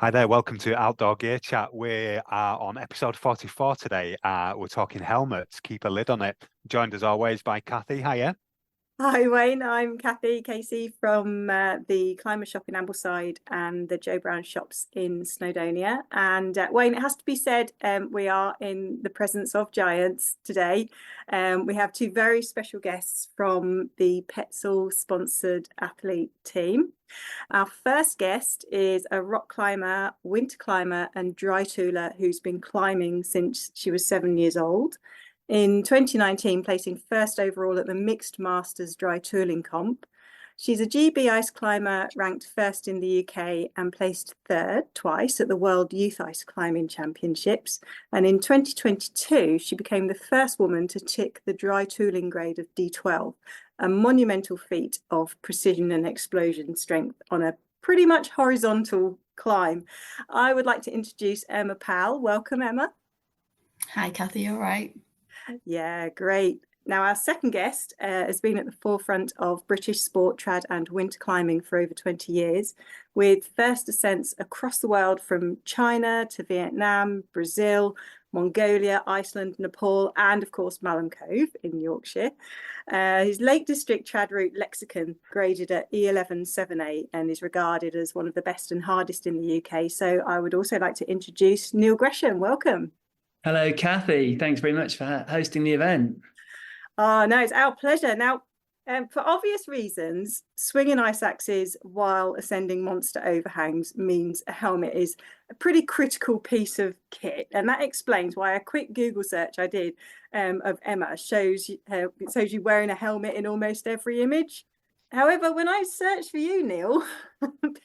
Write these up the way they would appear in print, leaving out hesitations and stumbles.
Hi there, welcome to Outdoor Gear Chat. We are on episode 44 today. We're talking helmets. Keep a lid on it. Joined as always by Cathy. Hiya. Hi Wayne, I'm Cathy Casey from the Climber Shop in Ambleside and the Joe Brown shops in Snowdonia. And Wayne, it has to be said, we are in the presence of giants today. We have two very special guests from the Petzl sponsored athlete team. Our first guest is a rock climber, winter climber, and dry tooler who's been climbing since she was 7 years old. In 2019, placing first overall at the Mixed Masters Dry Tooling Comp. She's a GB ice climber, ranked first in the UK and placed third twice at the World Youth Ice Climbing Championships. And in 2022, she became the first woman to tick the dry tooling grade of D12, a monumental feat of precision and explosion strength on a pretty much horizontal climb. I would like to introduce Emma Powell. Welcome, Emma. Hi, Cathy, all right? Yeah, great. Now, our second guest has been at the forefront of British sport, trad, and winter climbing for over 20 years, with first ascents across the world from China to Vietnam, Brazil, Mongolia, Iceland, Nepal, and of course, Malham Cove in Yorkshire. His Lake District trad route lexicon graded at E11 7A and is regarded as one of the best and hardest in the UK. So I would also like to introduce Neil Gresham. Welcome. Hello, Cathy. Thanks very much for hosting the event. Oh, no, it's our pleasure. Now, for obvious reasons, swinging ice axes while ascending monster overhangs means a helmet is a pretty critical piece of kit. And that explains why a quick Google search I did of Emma shows you wearing a helmet in almost every image. However, when I searched for you, Neil,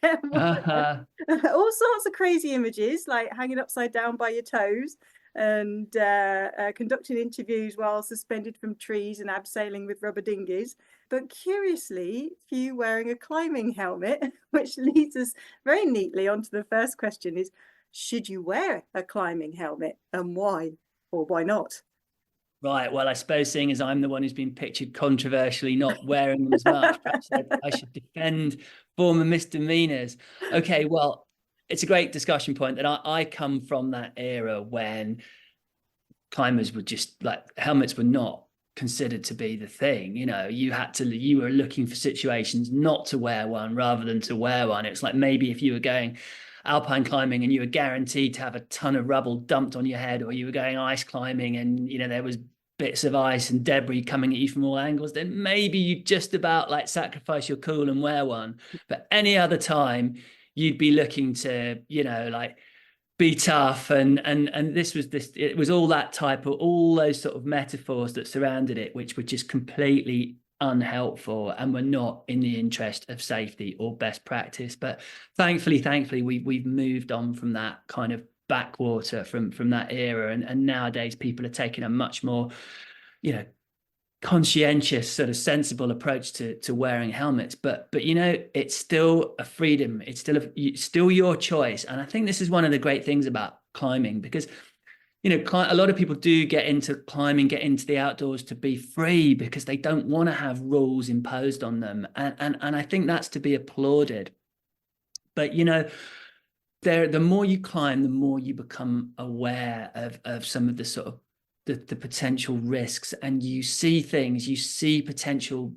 there were all sorts of crazy images, like hanging upside down by your toes and conducting interviews while suspended from trees and abseiling with rubber dinghies. But curiously, few wearing a climbing helmet, which leads us very neatly onto the first question is, should you wear a climbing helmet and why or why not? Right. Well, I suppose seeing as I'm the one who's been pictured controversially not wearing them as much, perhaps I should defend former misdemeanors. Okay, well, it's a great discussion point that I come from that era when climbers were just like helmets were not considered to be the thing. You were looking for situations not to wear one rather than to wear one. It's like maybe if you were going alpine climbing and you were guaranteed to have a ton of rubble dumped on your head, or you were going ice climbing and there was bits of ice and debris coming at you from all angles, then maybe you just about like sacrifice your cool and wear one. But any other time you'd be looking to like be tough, and it was all that type of, all those sort of metaphors that surrounded it, which were just completely unhelpful and were not in the interest of safety or best practice. But thankfully we've moved on from that kind of backwater from that era, and nowadays people are taking a much more conscientious, sort of sensible approach to wearing helmets. But it's still a freedom. It's still your choice. And I think this is one of the great things about climbing, because a lot of people do get into climbing, get into the outdoors to be free because they don't want to have rules imposed on them. And I think that's to be applauded. But the more you climb, the more you become aware of some of the sort of the potential risks, and you see potential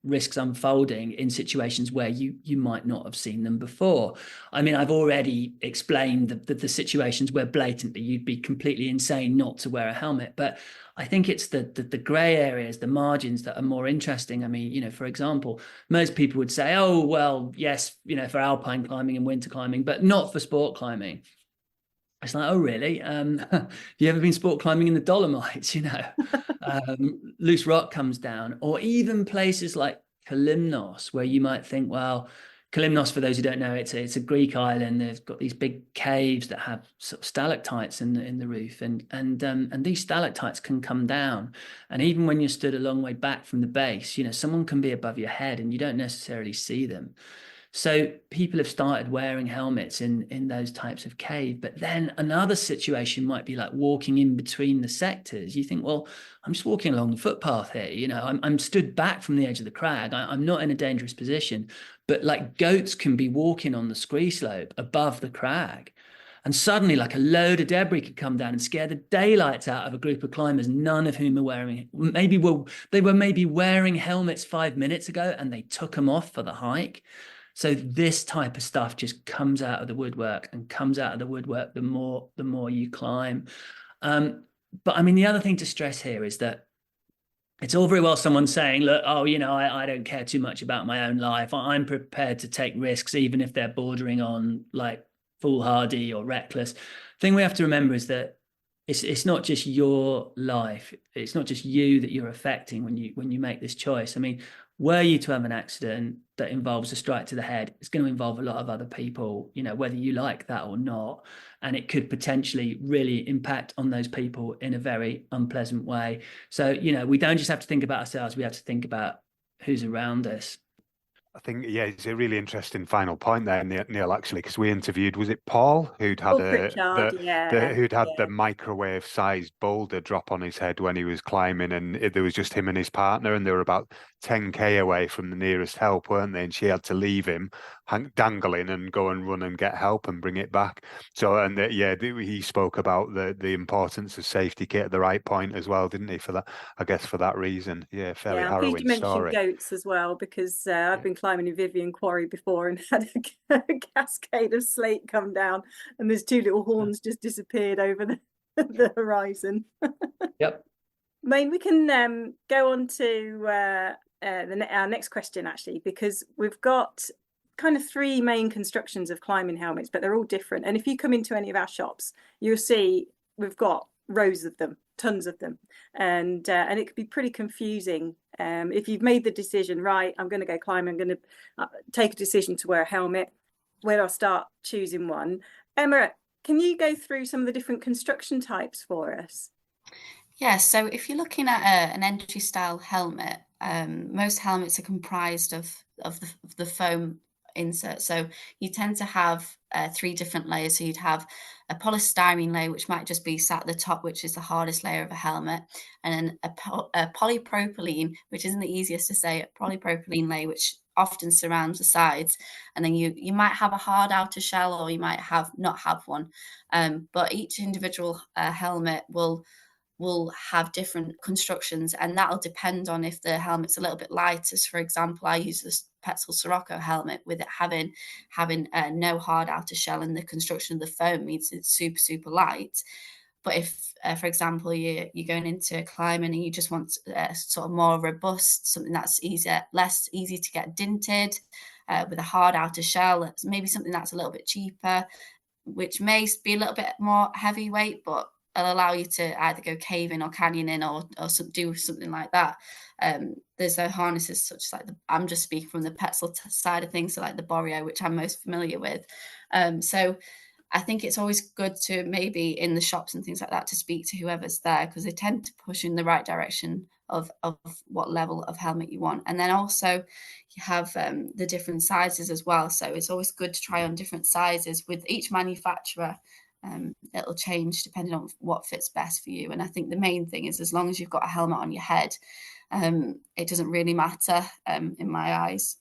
risks unfolding in situations where you might not have seen them before. I mean, I've already explained the situations where blatantly you'd be completely insane not to wear a helmet, but I think it's the gray areas, the margins, that are more interesting. I mean, for example, most people would say, oh, well, yes, for alpine climbing and winter climbing, but not for sport climbing. It's like, oh, really? Have you ever been sport climbing in the Dolomites? Loose rock comes down, or even places like Kalymnos, where you might think, well, Kalymnos, for those who don't know, it's a Greek island. They've got these big caves that have sort of stalactites in the roof, and these stalactites can come down. And even when you're stood a long way back from the base, someone can be above your head, and you don't necessarily see them. So people have started wearing helmets in those types of cave. But then another situation might be like walking in between the sectors. You think, well, I'm just walking along the footpath here. You know, I'm stood back from the edge of the crag. I'm not in a dangerous position. But like goats can be walking on the scree slope above the crag. And suddenly, like a load of debris could come down and scare the daylights out of a group of climbers, none of whom are wearing, they were maybe wearing helmets 5 minutes ago and they took them off for the hike. So this type of stuff just comes out of the woodwork and comes out of the woodwork the more you climb. But I mean, the other thing to stress here is that it's all very well someone saying, look, oh, you know, I don't care too much about my own life. I'm prepared to take risks, even if they're bordering on like foolhardy or reckless. The thing we have to remember is that it's not just your life. It's not just you that you're affecting when you make this choice. I mean, were you to have an accident that involves a strike to the head, it's going to involve a lot of other people, you know, whether you like that or not. And it could potentially really impact on those people in a very unpleasant way. So, you know, we don't just have to think about ourselves. We have to think about who's around us. I think, yeah, it's a really interesting final point there, Neil, actually, because we interviewed, was it Paul, who'd had the microwave-sized boulder drop on his head when he was climbing, and there was just him and his partner, and they were about 10k away from the nearest help, weren't they? And she had to leave him dangling and go and run and get help and bring it back. So, and he spoke about the importance of safety kit at the right point as well, didn't he? For that, I guess, for that reason. Yeah, fairly harrowing I'm pleased you story. mentioned goats as well, because I've been climbing in Vivian Quarry before and had a cascade of slate come down, and there's two little horns just disappeared over the horizon. Yep. I mean, we can go on to our next question, actually, because we've got kind of three main constructions of climbing helmets, but they're all different. And if you come into any of our shops, you'll see we've got rows of them, tons of them, and it could be pretty confusing if you've made the decision, right, I'm going to go climb, I'm going to take a decision to wear a helmet. Where do I start choosing one? Emma, can you go through some of the different construction types for us? Yeah, so if you're looking at an entry style helmet, most helmets are comprised of the foam insert. So you tend to have three different layers. So you'd have a polystyrene layer, which might just be sat at the top, which is the hardest layer of a helmet, and then a polypropylene, which isn't the easiest to say, a polypropylene layer, which often surrounds the sides, and then you might have a hard outer shell, or you might not have one. But each individual helmet will have different constructions, and that'll depend on if the helmet's a little bit lighter. So for example, I use this Petzl Sirocco helmet with it having no hard outer shell, and the construction of the foam means it's super light. But if, for example, you're going into climbing and you just want sort of more robust, something that's less easy to get dinted, with a hard outer shell, maybe something that's a little bit cheaper, which may be a little bit more heavyweight, but it'll allow you to either go caving or canyoning or do something like that. There's no harnesses such as I'm just speaking from the Petzl side of things, so like the Borio, which I'm most familiar with. So I think it's always good to maybe in the shops and things like that to speak to whoever's there, because they tend to push in the right direction of what level of helmet you want. And then also you have the different sizes as well. So it's always good to try on different sizes with each manufacturer. It'll change depending on what fits best for you. And I think the main thing is, as long as you've got a helmet on your head, it doesn't really matter in my eyes.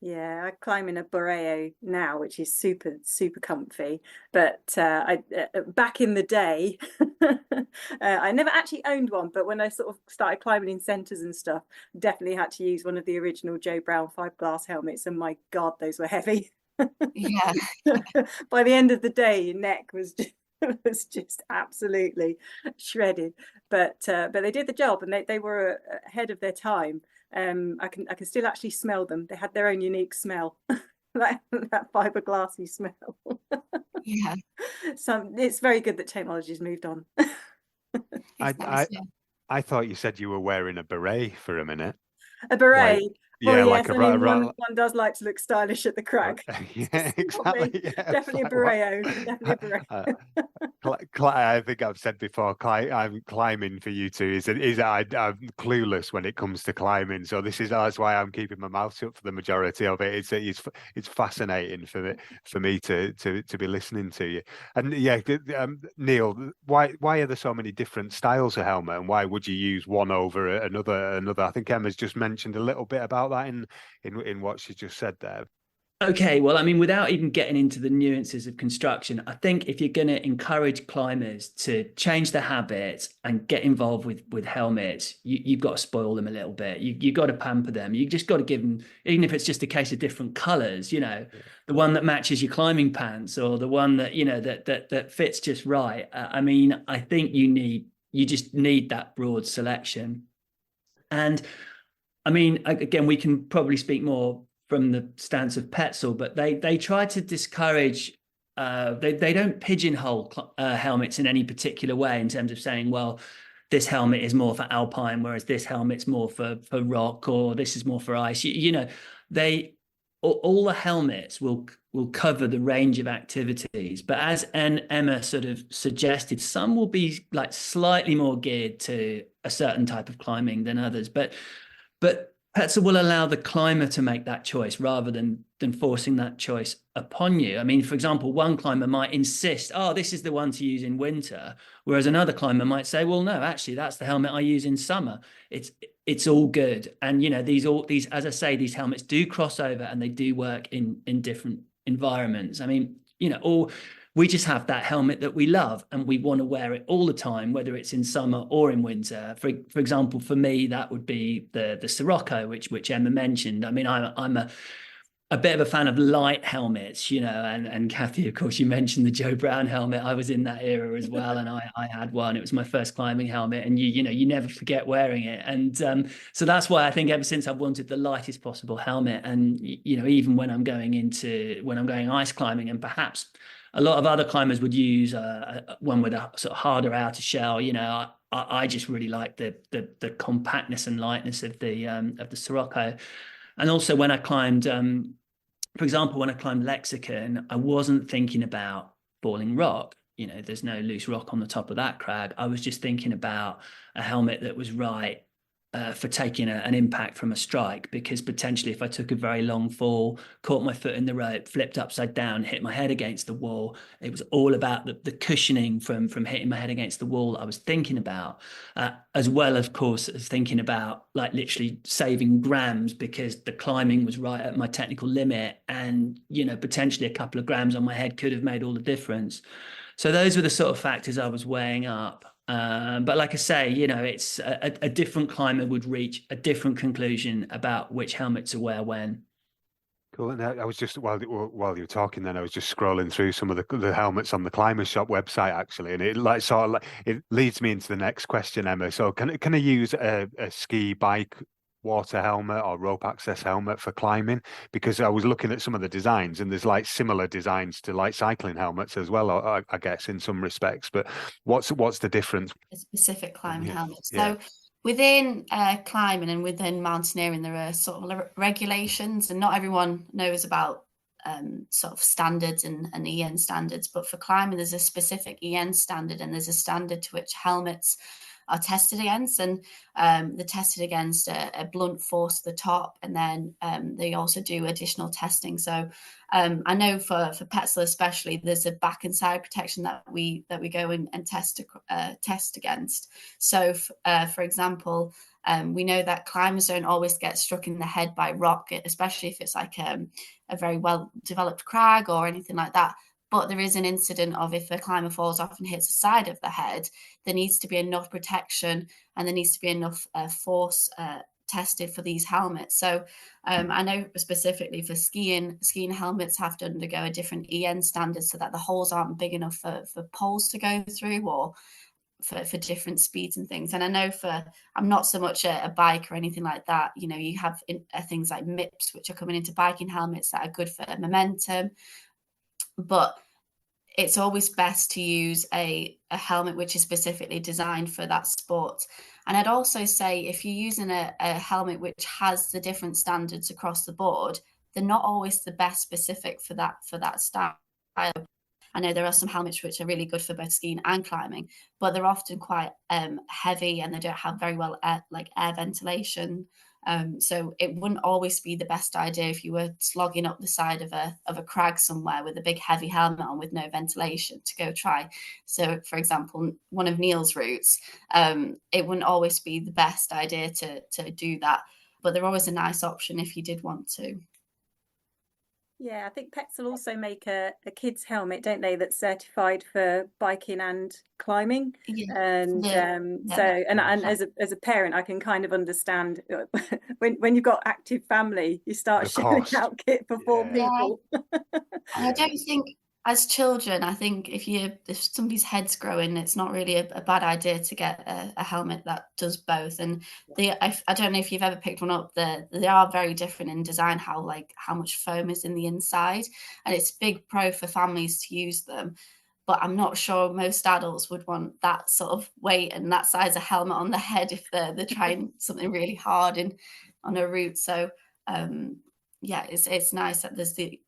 Yeah, I climb in a Borio now, which is super comfy. But I back in the day, I never actually owned one. But when I sort of started climbing in centres and stuff, definitely had to use one of the original Joe Brown 5-glass helmets. And my God, those were heavy. Yeah. By the end of the day, your neck was just absolutely shredded. But they did the job, and they were ahead of their time. I can still actually smell them. They had their own unique smell, that fiberglassy smell. Yeah. So it's very good that technology's moved on. I thought you said you were wearing a beret for a minute. A beret. Yeah, yes, like one does like to look stylish at the crag. Yeah, exactly. Yeah, definitely a Boreo. Definitely a Boreo. I think I've said before, I'm climbing for you two I'm clueless when it comes to climbing. So that's why I'm keeping my mouth shut for the majority of it. It's fascinating for me to be listening to you. And yeah, Neil, why are there so many different styles of helmet, and why would you use one over another? I think Emma's just mentioned a little bit about that in what she just said there. Okay, well, I mean, without even getting into the nuances of construction, I think if you're going to encourage climbers to change their habits and get involved with helmets, you've got to spoil them a little bit. You've got to pamper them. You just got to give them, even if it's just a case of different colors, the one that matches your climbing pants, or the one that, that fits just right. I mean, I think you just need that broad selection. And I mean, again, we can probably speak more from the stance of Petzl, but they try to discourage. They don't pigeonhole helmets in any particular way in terms of saying, well, this helmet is more for alpine, whereas this helmet's more for rock, or this is more for ice. All the helmets will cover the range of activities, but as Emma sort of suggested, some will be like slightly more geared to a certain type of climbing than others, but Petzl will allow the climber to make that choice rather than forcing that choice upon you. I mean, for example, one climber might insist, oh, this is the one to use in winter, whereas another climber might say, well, no, actually, that's the helmet I use in summer. It's all good. And, these, as I say, these helmets do cross over and they do work in different environments. I mean, we just have that helmet that we love and we want to wear it all the time, whether it's in summer or in winter. For example, for me, that would be the Sirocco, which Emma mentioned. I mean, I'm a bit of a fan of light helmets, and Cathy, of course, you mentioned the Joe Brown helmet. I was in that era as well, and I had one. It was my first climbing helmet, and you never forget wearing it. And so that's why I think ever since I've wanted the lightest possible helmet, and even when I'm going ice climbing, and perhaps a lot of other climbers would use one with a sort of harder outer shell. I just really like the compactness and lightness of the Sirocco. And also when I climbed, for example, when I climbed Lexicon, I wasn't thinking about falling rock. There's no loose rock on the top of that crag. I was just thinking about a helmet that was right for taking an impact from a strike, because potentially if I took a very long fall, caught my foot in the rope, flipped upside down, hit my head against the wall, it was all about the cushioning from hitting my head against the wall I was thinking about, as well, of course, as thinking about like literally saving grams, because the climbing was right at my technical limit, and potentially a couple of grams on my head could have made all the difference. So those were the sort of factors I was weighing up. But like I say, it's a different climber would reach a different conclusion about which helmet to wear when. Cool. And I was just while you were talking, then I was just scrolling through some of the helmets on the Climber Shop website actually, and it leads me into the next question, Emma. So can I use a ski bike water helmet or rope access helmet for climbing? Because I was looking at some of the designs, and there's like similar designs to like cycling helmets as well, I guess in some respects. But what's the difference? A specific climbing helmet. So within climbing and within mountaineering, there are sort of regulations, and not everyone knows about sort of standards and EN standards. But for climbing, there's a specific EN standard, and there's a standard to which helmets are tested against, and they're tested against a blunt force at the top, and then they also do additional testing. So I know for Petzl especially, there's a back and side protection that we go and test against. So for example, we know that climbers don't always get struck in the head by rock, especially if it's like a very well developed crag or anything like that. But there is an incident of if a climber falls off and hits the side of the head, there needs to be enough protection, and there needs to be enough force tested for these helmets. So I know specifically for skiing helmets have to undergo a different EN standard so that the holes aren't big enough for poles to go through, or for different speeds and things. And I know I'm not so much a bike or anything like that. You have things like MIPS, which are coming into biking helmets that are good for momentum. But it's always best to use a helmet which is specifically designed for that sport. And I'd also say if you're using a helmet which has the different standards across the board, they're not always the best specific for that style. I know there are some helmets which are really good for both skiing and climbing, but they're often quite heavy, and they don't have very well air ventilation. So it wouldn't always be the best idea if you were slogging up the side of a crag somewhere with a big heavy helmet on with no ventilation to go try. So, for example, one of Neil's routes, it wouldn't always be the best idea to do that, but they're always a nice option if you did want to. Yeah, I think Petzl also make a kids helmet, don't they, that's certified for biking and climbing. And as a parent, I can kind of understand when you've got active family, you start shelling out kit for 4 people. I don't think, as children, I think if somebody's head's growing, it's not really a bad idea to get a helmet that does both. And I don't know if you've ever picked one up. They are very different in design, how much foam is in the inside, and it's big pro for families to use them. But I'm not sure most adults would want that sort of weight and that size of helmet on the head if they're trying something really hard on a route. So it's nice that there's the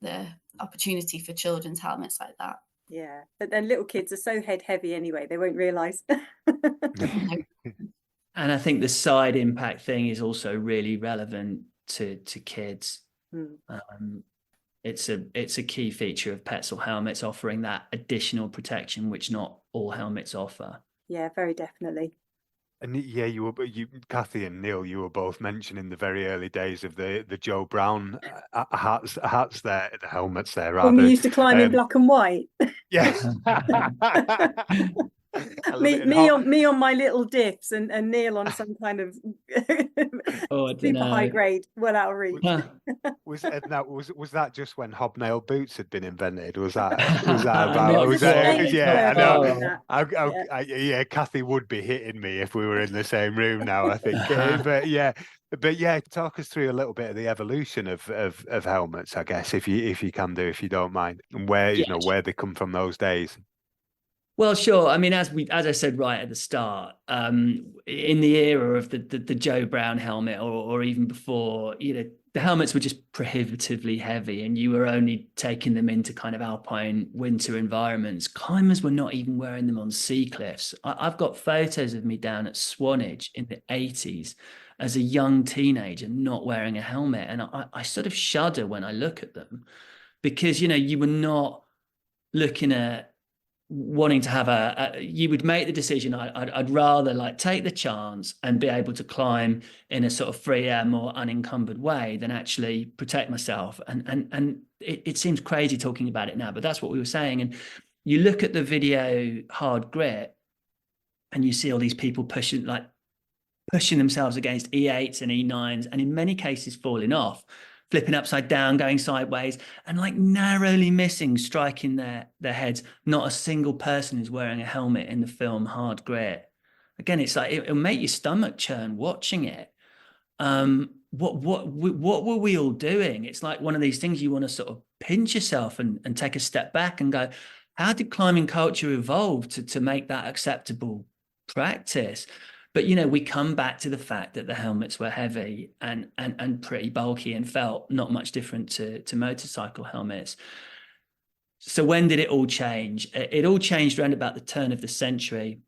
opportunity for children's helmets like that. Yeah, but then little kids are so head heavy anyway, they won't realise. And I think the side impact thing is also really relevant to kids. It's a key feature of Petzl helmets, offering that additional protection which not all helmets offer. Yeah, very definitely. And yeah, you Cathy and Neil, you were both mentioning the very early days of the Joe Brown hats there, the helmets there. Rather. When we used to climb in black and white. Yes. me on my little diffs and Neil on some kind of super high grade, well out of reach. Was that just when hobnail boots had been invented? Was that about? Yeah, Cathy would be hitting me if we were in the same room now, I think. But yeah, talk us through a little bit of the evolution of helmets, I guess, if you can do, if you don't mind, and where where they come from those days. Well, sure. I mean, as I said right at the start, in the era of the Joe Brown helmet, or even before, the helmets were just prohibitively heavy, and you were only taking them into kind of alpine winter environments. Climbers were not even wearing them on sea cliffs. I've got photos of me down at Swanage in the 80s as a young teenager not wearing a helmet, and I sort of shudder when I look at them, because you were not looking at wanting to have you would make the decision, I'd rather take the chance and be able to climb in a sort of free air, more unencumbered way than actually protect myself. And it seems crazy talking about it now, but that's what we were saying. And you look at the video Hard Grit and you see all these people pushing themselves against E8s and E9s, and in many cases falling off, flipping upside down, going sideways, and narrowly missing, striking their heads. Not a single person is wearing a helmet in the film Hard Grit. Again, it's it'll make your stomach churn watching it. What were we all doing? It's like one of these things you want to sort of pinch yourself and take a step back and go, how did climbing culture evolve to make that acceptable practice? But, we come back to the fact that the helmets were heavy and pretty bulky and felt not much different to motorcycle helmets. So when did it all change? It all changed around about the turn of the century,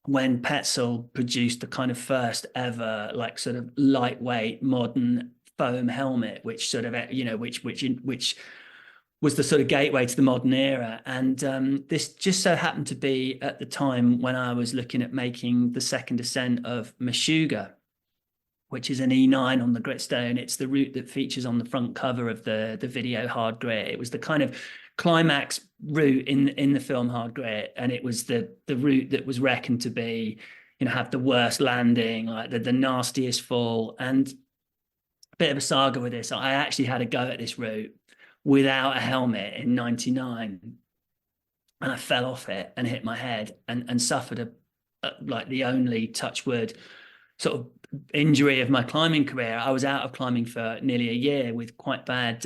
when Petzl produced the kind of first ever, sort of lightweight modern foam helmet, which sort of, which was the sort of gateway to the modern era. And this just so happened to be at the time when I was looking at making the second ascent of Meshuggah, which is an E9 on the Gritstone. It's the route that features on the front cover of the video Hard Grit. It was the kind of climax route in the film Hard Grit, and it was the route that was reckoned to be, have the worst landing, the nastiest fall. And a bit of a saga with this. I actually had a go at this route without a helmet in 99, and I fell off it and hit my head and suffered the only, touch wood, sort of injury of my climbing career. I was out of climbing for nearly a year with quite bad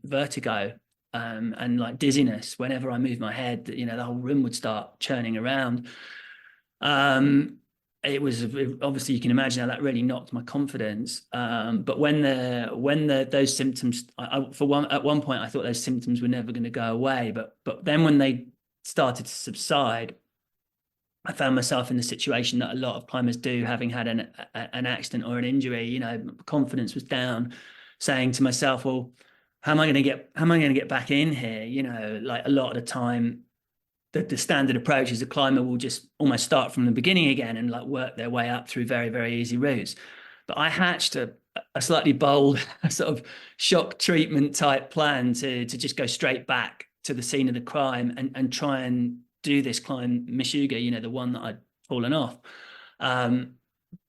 vertigo and dizziness. Whenever I moved my head, the whole room would start churning around. it was obviously, you can imagine how that really knocked my confidence. But when those symptoms, at one point I thought those symptoms were never going to go away. But then when they started to subside, I found myself in the situation that a lot of climbers do, having had an accident or an injury. Confidence was down, saying to myself, well, how am I going to get back in here? Like a lot of the time, the standard approach is a climber will just almost start from the beginning again and like work their way up through very, very easy routes. But I hatched a slightly bold sort of shock treatment type plan to just go straight back to the scene of the crime and try and do this climb Meshuggah, the one that I'd fallen off.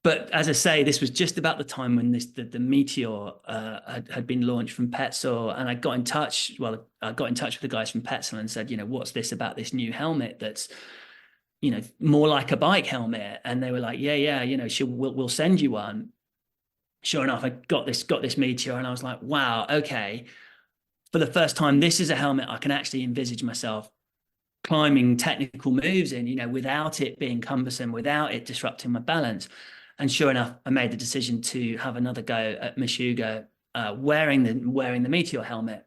But as I say, this was just about the time when the Meteor had been launched from Petzl, and I got in touch. Well, I got in touch with the guys from Petzl and said, what's this about this new helmet that's, more like a bike helmet? And they were like, yeah, we'll send you one. Sure enough, I got this Meteor, and I was like, wow, okay. For the first time, this is a helmet I can actually envisage myself climbing technical moves in, without it being cumbersome, without it disrupting my balance. And sure enough, I made the decision to have another go at Meshuggah, wearing the Meteor helmet.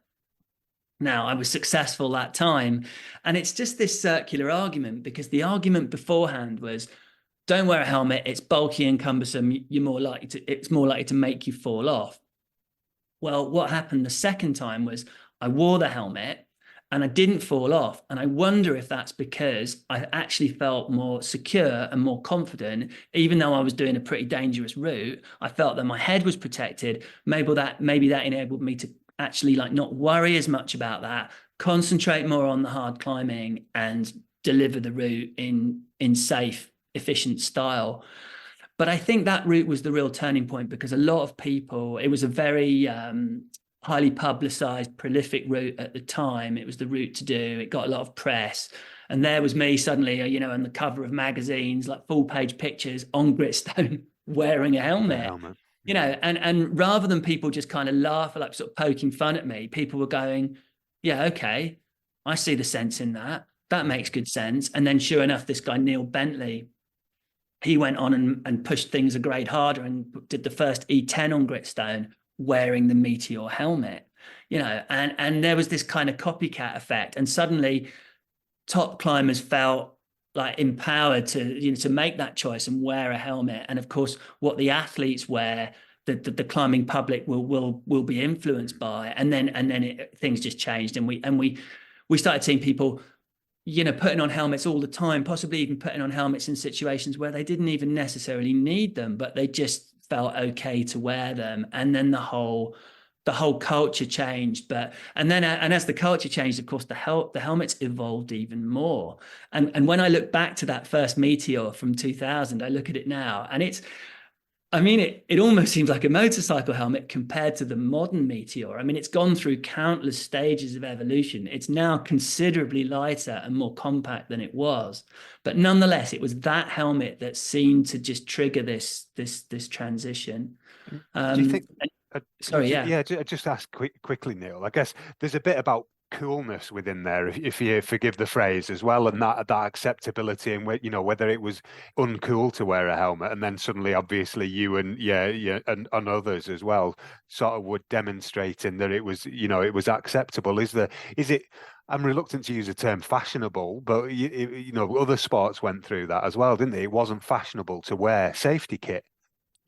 Now, I was successful that time, and it's just this circular argument, because the argument beforehand was, don't wear a helmet, it's bulky and cumbersome, it's more likely to make you fall off. Well, what happened the second time was I wore the helmet and I didn't fall off. And I wonder if that's because I actually felt more secure and more confident. Even though I was doing a pretty dangerous route, I felt that my head was protected. Maybe that enabled me to actually like not worry as much about that, concentrate more on the hard climbing and deliver the route in safe, efficient style. But I think that route was the real turning point, because a lot of people, it was a very highly publicized, prolific route at the time. It was the route to do. It got a lot of press. And there was me suddenly, on the cover of magazines, like full page pictures on Gritstone wearing a helmet. And rather than people just kind of laugh or like sort of poking fun at me, people were going, yeah, okay, I see the sense in that. That makes good sense. And then sure enough, this guy, Neil Bentley, he went on and pushed things a grade harder and did the first E10 on Gritstone wearing the Meteor helmet, and there was this kind of copycat effect. And suddenly top climbers felt like empowered to make that choice and wear a helmet. And of course, what the athletes wear, the climbing public will be influenced by. And then things just changed, and we started seeing people putting on helmets all the time, possibly even putting on helmets in situations where they didn't even necessarily need them, but they just felt okay to wear them. And then the whole culture changed. And as the culture changed, of course, the helmets evolved even more. And when I look back to that first Meteor from 2000, I look at it now, and it almost seems like a motorcycle helmet compared to the modern Meteor. It's gone through countless stages of evolution. It's now considerably lighter and more compact than it was. But nonetheless, it was that helmet that seemed to just trigger this transition. Do you think? Sorry, yeah. Yeah, just ask quickly, Neil. I guess there's a bit about coolness within there, if you forgive the phrase as well, and that acceptability, and whether it was uncool to wear a helmet, and then suddenly obviously you and and others as well sort of would demonstrating that it was it was acceptable. Is it, I'm reluctant to use the term fashionable, but other sports went through that as well, didn't they? It wasn't fashionable to wear safety kit.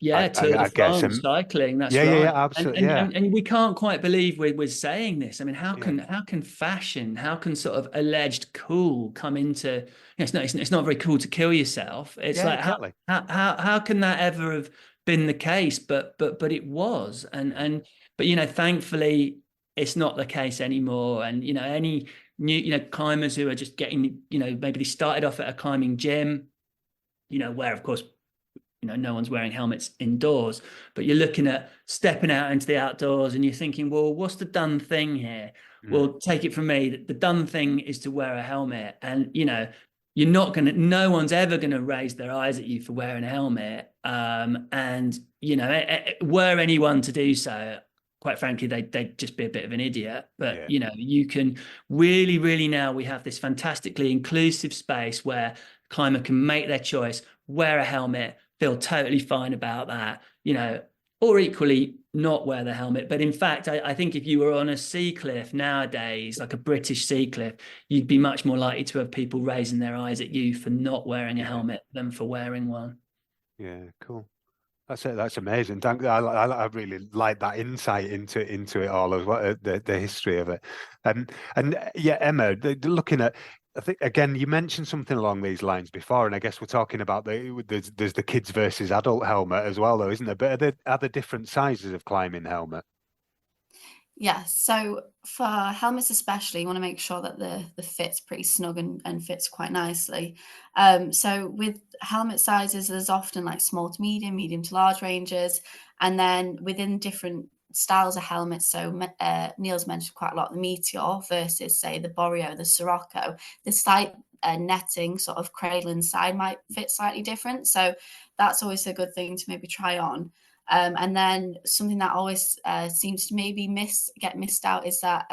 Yeah, I guess cycling. That's right. Yeah, absolutely. And we can't quite believe we're saying this. How can fashion, how can sort of alleged cool come into? It's not very cool to kill yourself. It's exactly. How can that ever have been the case? But it was, but thankfully it's not the case anymore. And any new climbers who are just getting maybe they started off at a climbing gym, where of course. No one's wearing helmets indoors, but you're looking at stepping out into the outdoors and you're thinking, well, what's the done thing here? Well, take it from me, the done thing is to wear a helmet. And, no one's ever going to raise their eyes at you for wearing a helmet. Were anyone to do so, quite frankly, they'd just be a bit of an idiot. But, you can really, really now we have this fantastically inclusive space where climber can make their choice, wear a helmet, feel totally fine about that, you know, or equally not wear the helmet. But in fact, I think if you were on a sea cliff nowadays, like a British sea cliff, you'd be much more likely to have people raising their eyes at you for not wearing a helmet than for wearing one. Yeah, cool. That's it. That's amazing. Thank you. I really like that insight into it all as well, the history of it. And yeah, Emma, looking at, I think again you mentioned something along these lines before, and I guess we're talking about there's the kids versus adult helmet as well, though, isn't there? But are there different sizes of climbing helmet? Yeah, so for helmets especially, you want to make sure that the fit's pretty snug and fits quite nicely. So with helmet sizes, there's often like small to medium to large ranges, and then within different styles of helmets. So Neil's mentioned quite a lot the Meteor versus, say, the Boreo, the Sirocco. The slight netting sort of cradle inside might fit slightly different. So that's always a good thing to maybe try on. And then something that always seems to maybe get missed out is that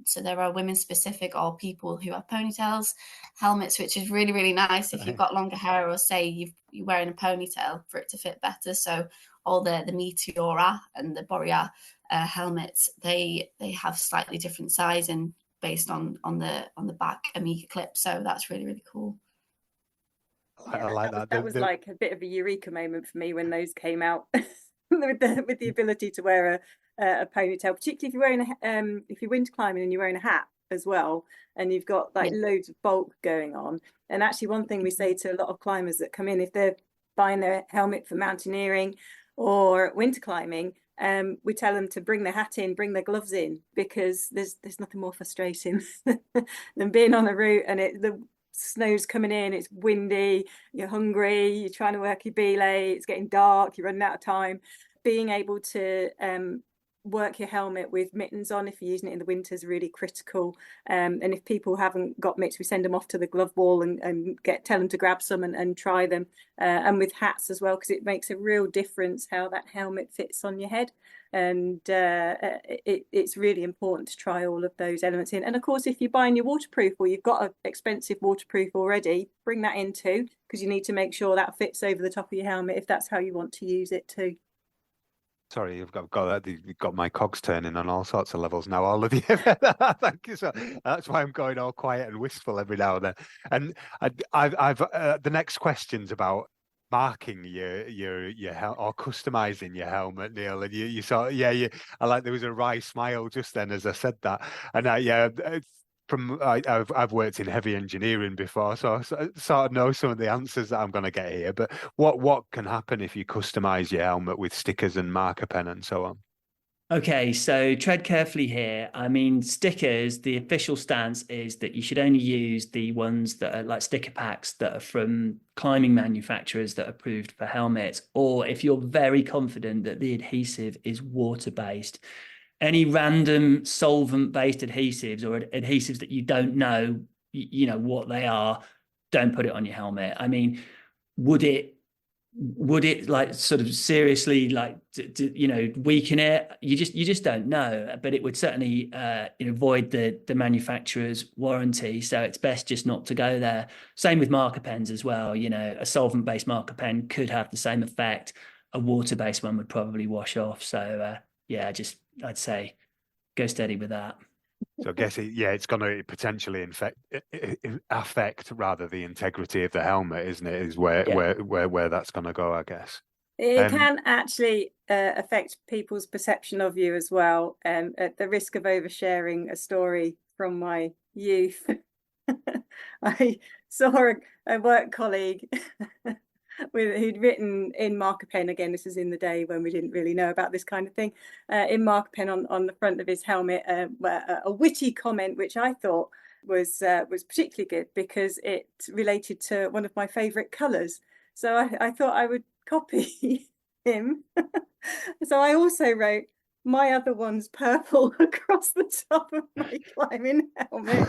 so there are women specific or people who have ponytails helmets, which is really, really nice if you've got longer hair, or say you're wearing a ponytail for it to fit better. So all the Meteora and the Borea helmets, they have slightly different sizing based on the back Amiga clip. So that's really, really cool. Yeah, I like that. That was like a bit of a eureka moment for me when those came out. with the ability to wear a ponytail, particularly if you're wearing if you're winter climbing and you're wearing a hat as well, and you've got like loads of bulk going on. And actually, one thing we say to a lot of climbers that come in, if they're buying their helmet for mountaineering or winter climbing, we tell them to bring their hat in, bring their gloves in, because there's nothing more frustrating than being on a route and the snow's coming in, it's windy, you're hungry, you're trying to work your belay, it's getting dark, you're running out of time. Being able to work your helmet with mittens on if you're using it in the winter is really critical. And if people haven't got mitts, we send them off to the glove wall and tell them to grab some and try them. And with hats as well, because it makes a real difference how that helmet fits on your head. And it's really important to try all of those elements in. And of course, if you're buying your waterproof or you've got an expensive waterproof already, bring that in too, because you need to make sure that fits over the top of your helmet if that's how you want to use it too. Sorry, you've got my cogs turning on all sorts of levels now, all of you. Thank you. So that's why I'm going all quiet and wistful every now and then. And I've the next question's about marking your or customizing your helmet, Neil. And you saw, I like there was a wry smile just then as I said that. And I've worked in heavy engineering before, so I sort of know some of the answers that I'm going to get here. But what can happen if you customize your helmet with stickers and marker pen and so on? Okay, so tread carefully here. I mean, stickers, the official stance is that you should only use the ones that are like sticker packs that are from climbing manufacturers that are approved for helmets, or if you're very confident that the adhesive is water-based. Any random solvent-based adhesives or adhesives that you don't know, what they are, don't put it on your helmet. I mean, would it like sort of seriously like weaken it? You just don't know. But it would certainly void the manufacturer's warranty. So it's best just not to go there. Same with marker pens as well. A solvent-based marker pen could have the same effect. A water-based one would probably wash off. So I'd say go steady with that. So I guess it's going to potentially affect rather the integrity of the helmet, isn't it? Is where that's going to go, I guess. It can actually affect people's perception of you as well. At the risk of oversharing a story from my youth, I saw a work colleague who'd written in marker pen, again this is in the day when we didn't really know about this kind of thing, in marker pen on the front of his helmet, a witty comment which I thought was particularly good because it related to one of my favourite colours. So I thought I would copy him. So I also wrote, "My other one's purple," across the top of my climbing helmet.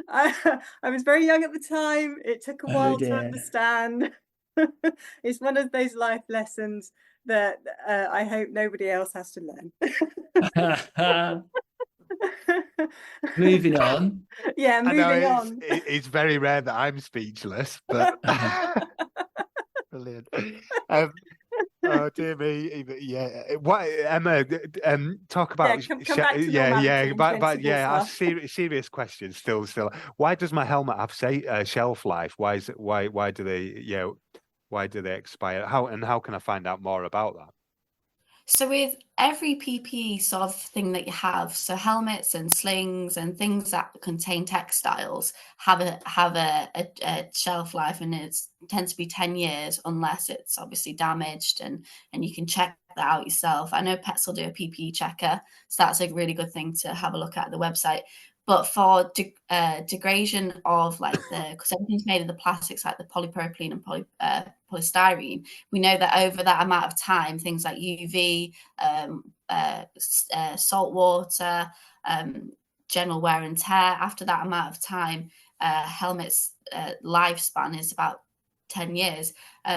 I was very young at the time. It took a while to understand. It's one of those life lessons that I hope nobody else has to learn. Moving on. Yeah, moving on. It's very rare that I'm speechless, but brilliant. Oh dear me, yeah. What, Emma? Talk about come back to normality but stuff. serious question. Still. Why does my helmet have shelf life? Why do they expire? How can I find out more about that? So with every PPE sort of thing that you have, so helmets and slings and things that contain textiles have a shelf life, and it tends to be 10 years unless it's obviously damaged, and you can check that out yourself. I know Petzl do a PPE checker, so that's a really good thing to have a look at the website. But for degradation of because everything's made of the plastics like the polypropylene and polystyrene, we know that over that amount of time, things like UV, salt water, general wear and tear, after that amount of time, helmets lifespan is about 10 years.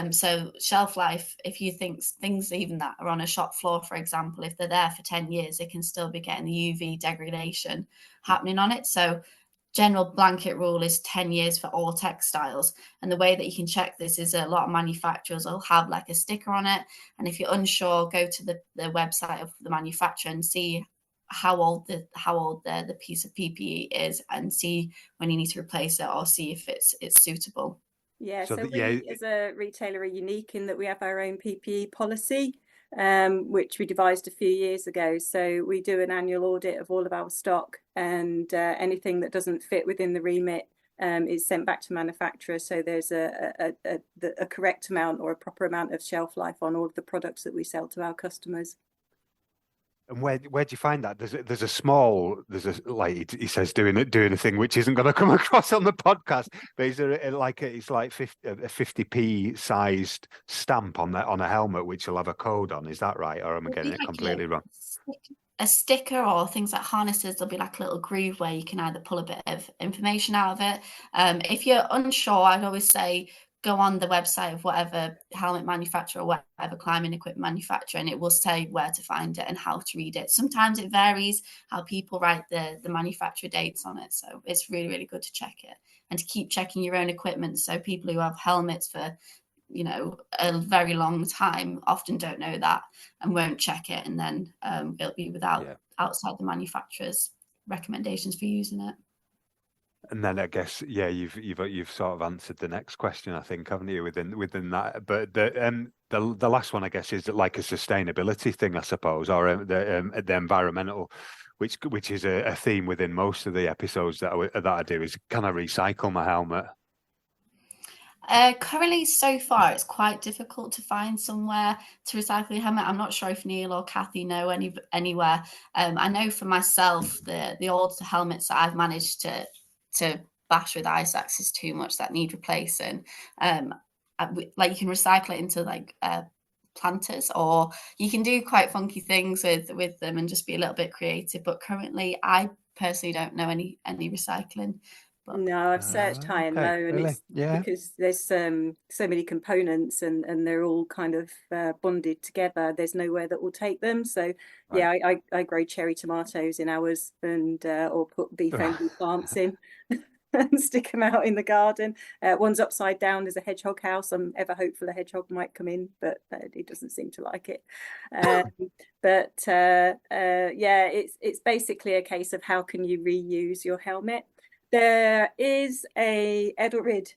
So shelf life, if you think things even that are on a shop floor, for example, if they're there for 10 years, they can still be getting the UV degradation happening on it. So general blanket rule is 10 years for all textiles. And the way that you can check this is a lot of manufacturers will have like a sticker on it. And if you're unsure, go to the website of the manufacturer and see how old the piece of PPE is, and see when you need to replace it, or see if it's suitable. Yeah, so we as a retailer are unique in that we have our own PPE policy, which we devised a few years ago. So we do an annual audit of all of our stock, and anything that doesn't fit within the remit is sent back to manufacturer. So there's a correct amount or a proper amount of shelf life on all of the products that we sell to our customers. And where do you find that? He says doing a thing which isn't going to come across on the podcast, but is there it's like a 50p sized stamp on a helmet which will have a code on? Is that right, or am I getting it completely wrong? A sticker, or things like harnesses, there'll be like a little groove where you can either pull a bit of information out of it. If you're unsure, I'd always say go on the website of whatever helmet manufacturer or whatever climbing equipment manufacturer, and it will say where to find it and how to read it. Sometimes it varies how people write the manufacturer dates on it. So it's really, really good to check it and to keep checking your own equipment. So people who have helmets for a very long time often don't know that and won't check it, and then it'll be outside the manufacturer's recommendations for using it. And then I guess you've sort of answered the next question, I think, haven't you, within that? But the last one, I guess, is like a sustainability thing, I suppose, or the environmental, which is a theme within most of the episodes that I do, is can I recycle my helmet? Currently, so far, it's quite difficult to find somewhere to recycle your helmet. I'm not sure if Neil or Cathy know anywhere. I know for myself, the old helmets that I've managed to bash with ice axes too much that need replacing, you can recycle it into planters, or you can do quite funky things with them and just be a little bit creative. But currently, I personally don't know any recycling. But... No, I've searched high and low, and it's because there's so many components and they're all kind of bonded together. There's nowhere that will take them. So I grow cherry tomatoes in ours, and or put beef only plants in and stick them out in the garden. One's upside down. There's a hedgehog house. I'm ever hopeful a hedgehog might come in, but it doesn't seem to like it. It's basically a case of how can you reuse your helmet. There is a Edelrid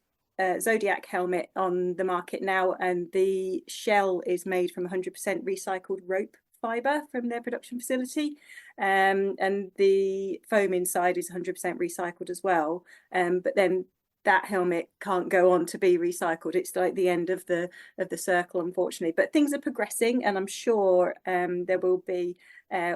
Zodiac helmet on the market now, and the shell is made from 100% recycled rope fiber from their production facility, and the foam inside is 100% recycled as well. But then that helmet can't go on to be recycled. It's like the end of the circle, unfortunately. But things are progressing, and I'm sure there will be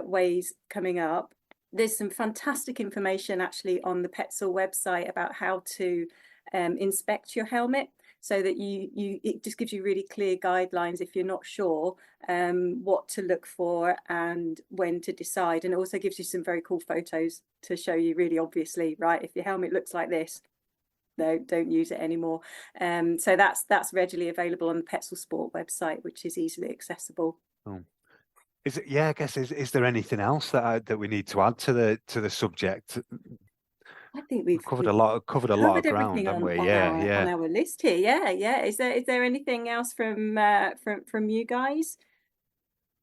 ways coming up. There's some fantastic information actually on the Petzl website about how to inspect your helmet, so that it just gives you really clear guidelines if you're not sure what to look for and when to decide. And it also gives you some very cool photos to show you really obviously, right, if your helmet looks like this, no, don't use it anymore. So that's readily available on the Petzl Sport website, which is easily accessible. Oh. I guess is there anything else that we need to add to the subject? I think we've covered a lot of ground, haven't we? On our list here. Yeah. Is there anything else from you guys?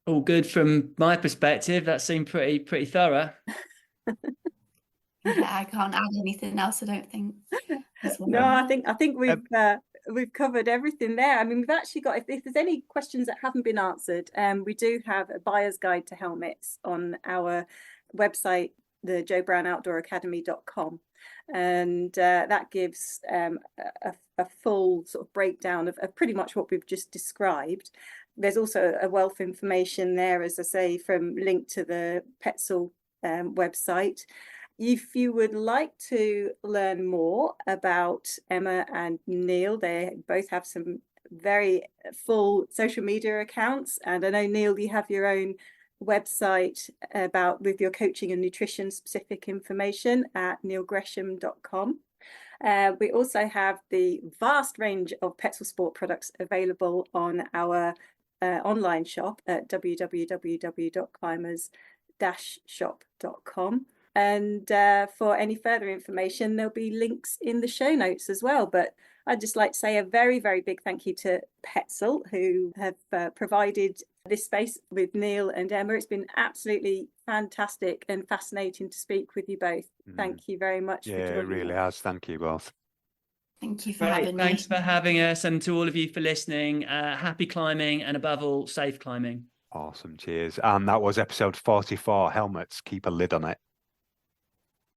All good from my perspective. That seemed pretty thorough. Yeah, I can't add anything else, I don't think. No, I think we've covered everything there. I mean, we've actually got, if there's any questions that haven't been answered, we do have a buyer's guide to helmets on our website, the joebrownoutdooracademy.com, and that gives a full sort of breakdown of pretty much what we've just described. There's also a wealth of information there, as I say, from link to the Petzl website. If you would like to learn more about Emma and Neil, they both have some very full social media accounts. And I know, Neil, you have your own website with your coaching and nutrition specific information at neilgresham.com. We also have the vast range of Petzl Sport products available on our online shop at www.climbers-shop.com. And for any further information, there'll be links in the show notes as well. But I'd just like to say a very, very big thank you to Petzl, who have provided this space with Neil and Emma. It's been absolutely fantastic and fascinating to speak with you both. Thank you very much. Yeah, it really has. Thank you both. Thank you for having me. Thanks for having us, and to all of you for listening. Happy climbing, and above all, safe climbing. Awesome. Cheers. And that was episode 44, Helmets, Keep a Lid on It.